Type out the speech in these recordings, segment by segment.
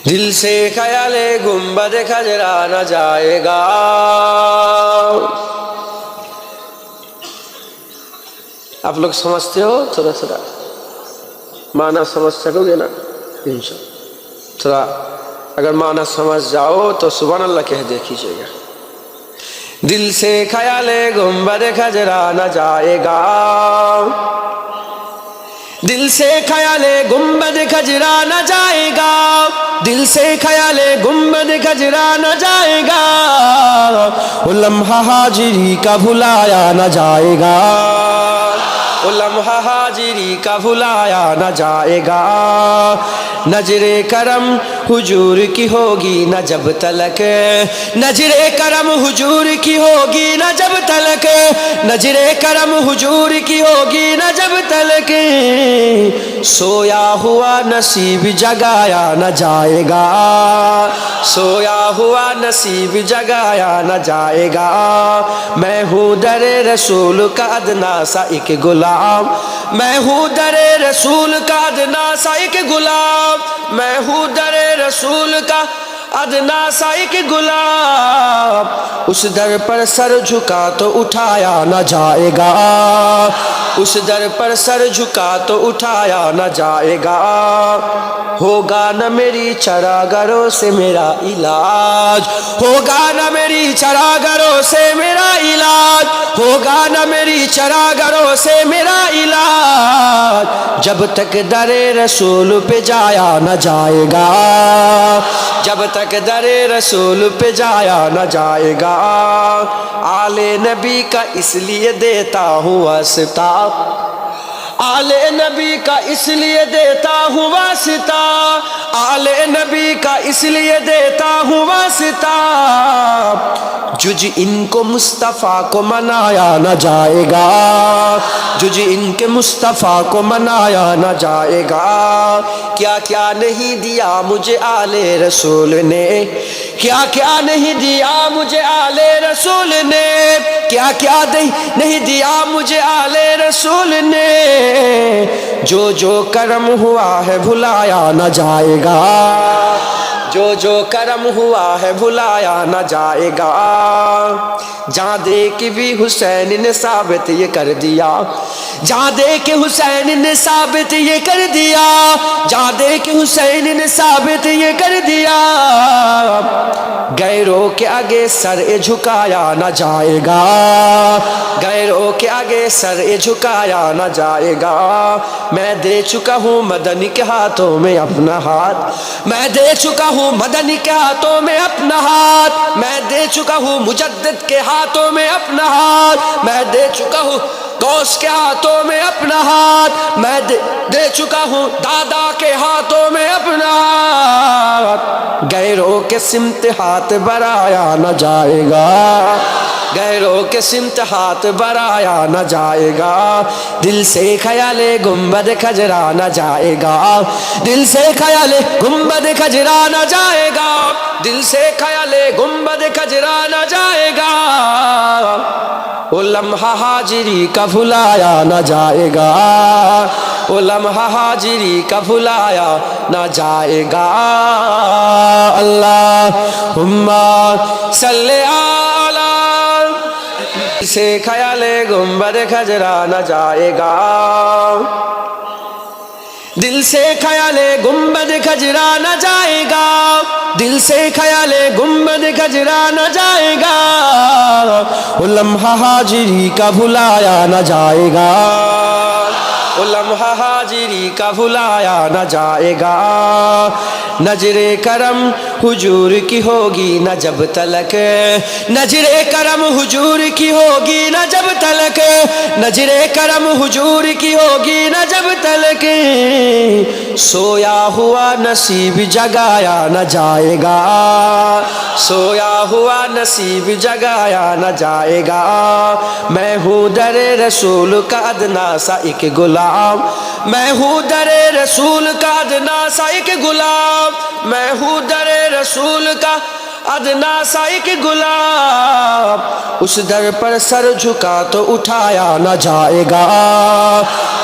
دل سے خیال گنبد خضرا نہ جائے گا. آپ لوگ سمجھتے ہو؟ تھوڑا تھوڑا معنی سمجھ سکو گے نا انشاءاللہ. تھوڑا اگر معنی سمجھ جاؤ تو سبحان اللہ کہہ دیکھیے گا. دل سے خیال گنبد خضرا نہ جائے گا. دل سے خیال گنبد خضرا نہ جائے گا. دل سے خیال گنبد خضرا نہ جائے گا. وہ لمحہ ہاجری کا بھلایا نہ جائے گا. وہ لمحہ ہاجری کا بھلایا نہ جائے گا. نظر کرم حضور کی ہوگی نہ جب تلک. نظر کرم حضور کی ہوگی نہ جب تلک. نظر کرم حضور کی ہوگی نہ جب تلک. سویا ہوا نصیب جگایا نہ جائے گا. سویا ہوا نصیب جگایا نہ جائے گا. میں ہوں در رسول کا ادنا سا ایک غلام. میں ہوں در رسول کا ادنا سا ایک غلام. میں ہوں در رسول کا ادنا سا ایک غلام. اس در پر سر جھکا تو اٹھایا نہ جائے گا. اس در پر سر جھکا تو اٹھایا نہ جائے گا. ہوگا نہ میری چراگروں سے میرا علاج. ہوگا نہ میری چراگروں سے میرا علاج. ہوگا نہ میری چراگروں سے میرا علاج. جب تک در رسول پہ جایا نہ جائے گا. جب تک در رسول پہ جایا نہ جائے گا. آل نبی کا اس لیے دیتا ہوں واسطہ. آل نبی کا اس لیے دیتا ہوں واسطہ. آل نبی کا اس لیے دیتا ہوں واسطہ. جج ان کو مصطفیٰ کو منایا نہ جائے گا. جج ان کے مصطفیٰ کو منایا نہ جائے گا. کیا کیا نہیں دیا مجھے آل رسول نے. کیا کیا نہیں دیا مجھے آل رسول نے. کیا کیا نہیں دیا مجھے آل رسول نے. جو جو کرم ہوا ہے بھلایا نہ جائے گا. جو جو کرم ہوا ہے بھلایا نہ جائے گا. جہاں دیکھ بھی حسین نے ثابت یہ کر دیا. جہاں دیکھ حسین نے ثابت یہ کر دیا. جہاں دیکھ حسین نے ثابت یہ کر دیا. غیروں کے آگے سر جھکایا نہ جائے گا. غیروں کے آگے سر جھکایا نہ جائے گا. میں دے چکا ہوں مدنی کے ہاتھوں میں اپنا ہاتھ. میں دے چکا ہوں مدنی کے ہاتھوں میں اپنا ہاتھ. میں دے چکا ہوں مجدد کے ہاتھوں میں اپنا ہاتھ. میں دے چکا ہوں غوث کے ہاتھوں میں اپنا ہاتھ. میں دے چکا ہوں دادا کے ہاتھوں میں اپنا ہاتھ. غیروں کے سمت ہاتھ بڑھایا نہ جائے گا. غیروں کے سمت ہاتھ بڑھایا نہ جائے گا. دل سے خیال گنبد خضرا نہ جائے گا. دل سے خیال گنبد خضرا نہ جائے گا. دل سے خیال گنبد خضرا نہ جائے گا. وہ لمحہ ہاجری کا بھلایا نہ جائے گا. وہ لمحہ ہاجری کا بھلایا نہ جائے گا. اللہم صلی علی. دل سے خیال گنبد خضرا نہ جائے گا. دل سے خیال گنبد خضرا نہ جائے گا. دل سے خیال گنبد خضرا نہ جائے گا. وہ لمحہ ہاجری کا بھلایا نہ جائے گا. وہ لمحہ ہاجری کا بھلایا نہ جائے گا. نظر کرم حضور کی ہوگی نہ جب تلک. نظر کرم حضور کی ہوگی نہ جب تلک. نظر کرم حضور کی ہوگی نہ جب تلک. سویا ہوا نصیب جگایا نہ جائے گا. سویا ہوا نصیب جگایا نہ جائے گا. میں ہوں در رسول کا ادنا سا ایک غلام. میں ہوں در رسول کا ادنا سا ایک غلام. میں ہوں در رسول کا ادنا سا ایک غلام. اس در پر سر جھکا تو اٹھایا نہ جائے گا.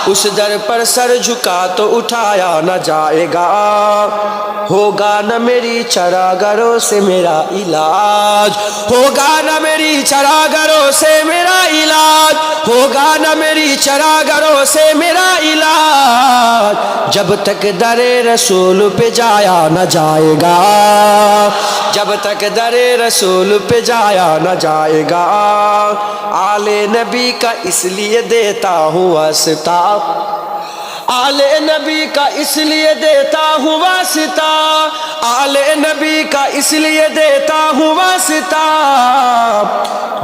اس در پر سر جھکا تو اٹھایا نہ جائے گا ہوگا نہ میری چراگروں سے میرا علاج ہوگا نہ میری چراگروں سے میرا علاج ہوگا نہ میری چراگروں سے میرا علاج جب تک در رسول پہ جایا نہ جائے گا جب تک در رسول پہ جایا نہ جائے گا آل نبی کا اس لیے دیتا ہوں واسطہ آل نبی کا اس لیے دیتا ہوں واسطہ آل نبی کا اس لیے دیتا ہوں واسطہ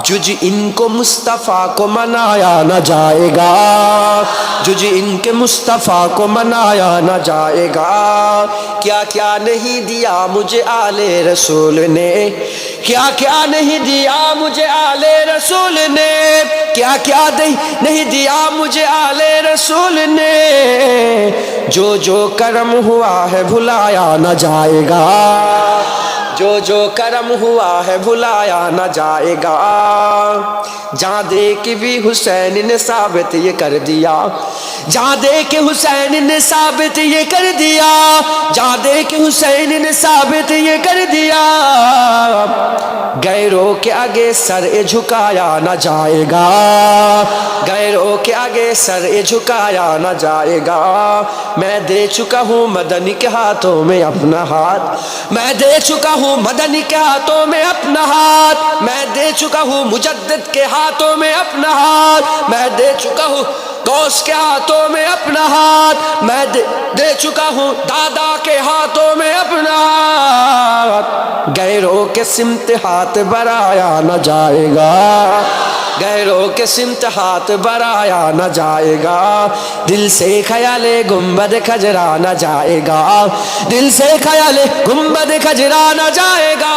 جج ان کو مصطفیٰ کو منایا نہ جائے گا جج ان کے مصطفیٰ کو منایا نہ جائے گا کیا کیا نہیں دیا مجھے آل رسول نے کیا کیا نہیں دیا مجھے آل رسول نے کیا کیا نہیں دیا مجھے آل رسول نے جو جو کرم ہوا ہے بھلایا نہ جائے گا جو کرم ہوا ہے بھلایا نہ جائے گا جہاں دیکھ بھی حسین نے ثابت یہ کر دیا جہاں دیکھ حسین نے ثابت یہ کر دیا جہاں دیکھ حسین نے ثابت یہ کر دیا غیروں کے آگے سر جھکایا نہ جائے گا غیروں کے آگے سر جھکایا نہ جائے گا میں دے چکا ہوں مدنی کے ہاتھوں میں اپنا ہاتھ میں دے چکا ہوں مدنی کے ہاتھوں میں اپنا ہاتھ میں دے چکا ہوں مجدد کے ہاتھوں میں اپنا ہاتھ میں دے چکا ہوں غوث کے ہاتھوں میں اپنا ہاتھ میں دے چکا ہوں دادا کے ہاتھوں میں اپنا ہاتھ غیروں کے سمت ہاتھ بڑھایا نہ جائے گا غیروں کے سمت ہاتھ بڑھایا نہ جائے گا دل سے خیال گنبد کھجرا نہ جائے گا دل سے خیال گنبد کھجرا نہ جائے گا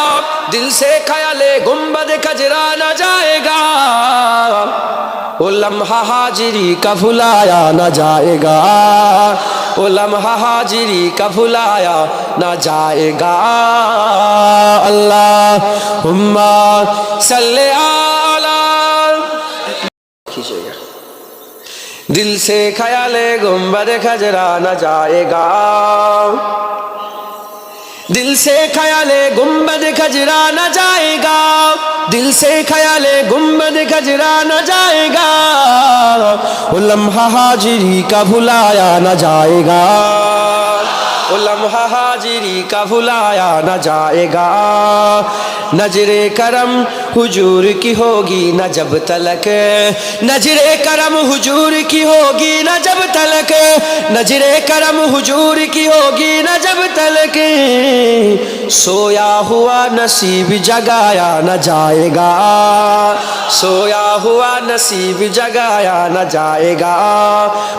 دل سے خیال گنبد کھجرا نہ جائے گا وہ لمحہ ہاجری کا بھلایا نہ جائے گا وہ لمحہ ہاجری کا بھلایا نہ جائے گا اللہم صلی علی کیجئے گا دل سے خیال گنبد کھجرا نہ جائے گا دل سے خیال گنبد کھجرا نہ جائے گا دل سے خیال گنبد کھجرا نہ جائے گا وہ لمحہ ہاجری کا بھلایا نہ جائے گا وہ لمحہ ہاجری کا بھلایا نہ جائے گا نظر کرم حضور کی ہوگی نہ جب تلک نظر کرم حضور کی ہوگی نہ جب تلک نظر کرم حضور کی ہوگی نہ جب تلک سویا ہوا نصیب جگایا نہ جائے گا سویا ہوا نصیب جگایا نہ جائے گا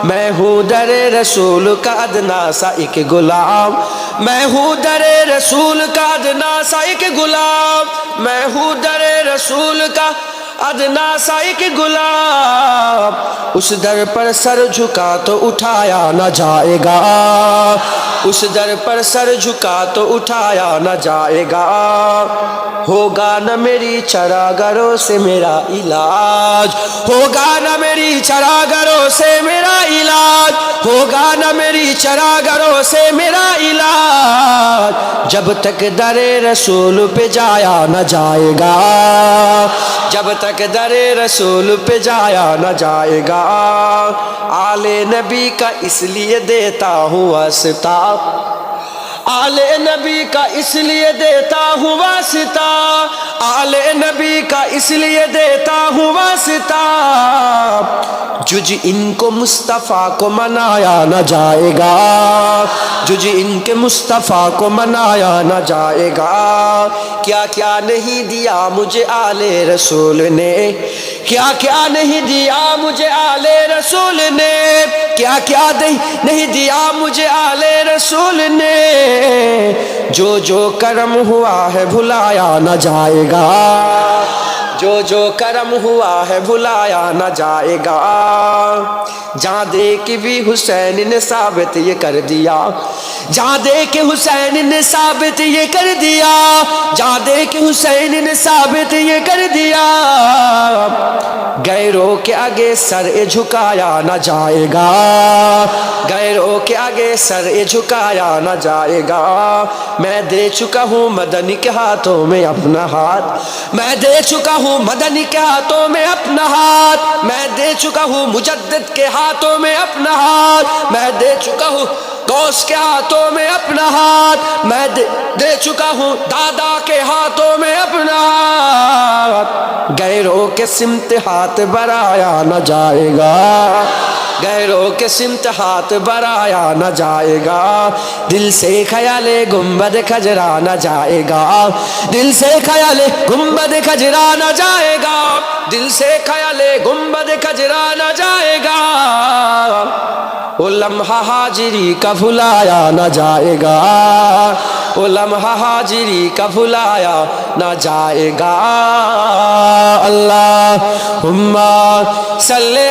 میں ہوں در رسول کا ادنا سا ایک غلام میں ہوں در رسول کا ادنا سا ایک غلام میں ہوں در رسول کا ادنا سا ایک غلام اس در پر سر جھکا تو اٹھایا نہ جائے گا اس در پر سر جھکا تو اٹھایا نہ جائے گا ہوگا نہ میری چراگروں سے میرا علاج ہوگا نہ میری چراگروں سے میرا علاج ہوگا نہ میری چراگروں سے میرا علاج جب تک در رسول پہ جایا نہ جائے گا جب تک در رسول پہ جایا نہ جائے گا آل نبی کا اس لیے دیتا ہوں واسطہ آل نبی کا اس لیے دیتا ہوں واسطہ آل نبی کا اس لیے دیتا ہوں واسطہ جج ان کو مصطفیٰ کو منایا نہ جائے گا جج ان کے مصطفیٰ کو منایا نہ جائے گا کیا کیا نہیں دیا مجھے آل رسول نے کیا کیا نہیں دیا مجھے آل رسول نے کیا کیا نہیں دیا مجھے آل رسول نے جو کرم ہوا ہے بھلایا نہ جائے گا جو کرم ہوا ہے بھلایا نہ جائے گا جہاں دیکھ بھی حسین نے ثابت یہ کر دیا، جہاں دیکھ حسین نے ثابت یہ کر دیا، جہاں دیکھ حسین نے ثابت یہ کر دیا، غیروں کے آگے سر جھکایا نہ جائے گا، غیروں کے آگے سر جھکایا نہ جائے گا۔ میں دے چکا ہوں مدنی کے ہاتھوں میں اپنا ہاتھ، میں دے چکا ہوں مدنی کے ہاتھوں میں اپنا ہاتھ، میں دے چکا ہوں مجدد کے ہاتھوں میں اپنا ہاتھ، میں دے چکا ہوں غوث کے ہاتھوں میں اپنا ہاتھ، میں دے چکا ہوں دادا کے ہاتھوں میں اپنا ہاتھ۔ غیروں کے سمت ہاتھ بڑھایا نہ جائے گا، غیروں کے سمت ہاتھ بڑھایا نہ جائے گا، دل سے خیال گنبد خجرا نہ جائے گا، دل سے خیال گنبد خجرا نہ جائے گا، دل سے خیال گنبد خجرا نہ جائے گا، وہ لمحہ ہاجری کا بھلایا نہ جائے گا، وہ لمحہ ہاجری کا بھلایا نہ جائے گا۔ اللہم صلی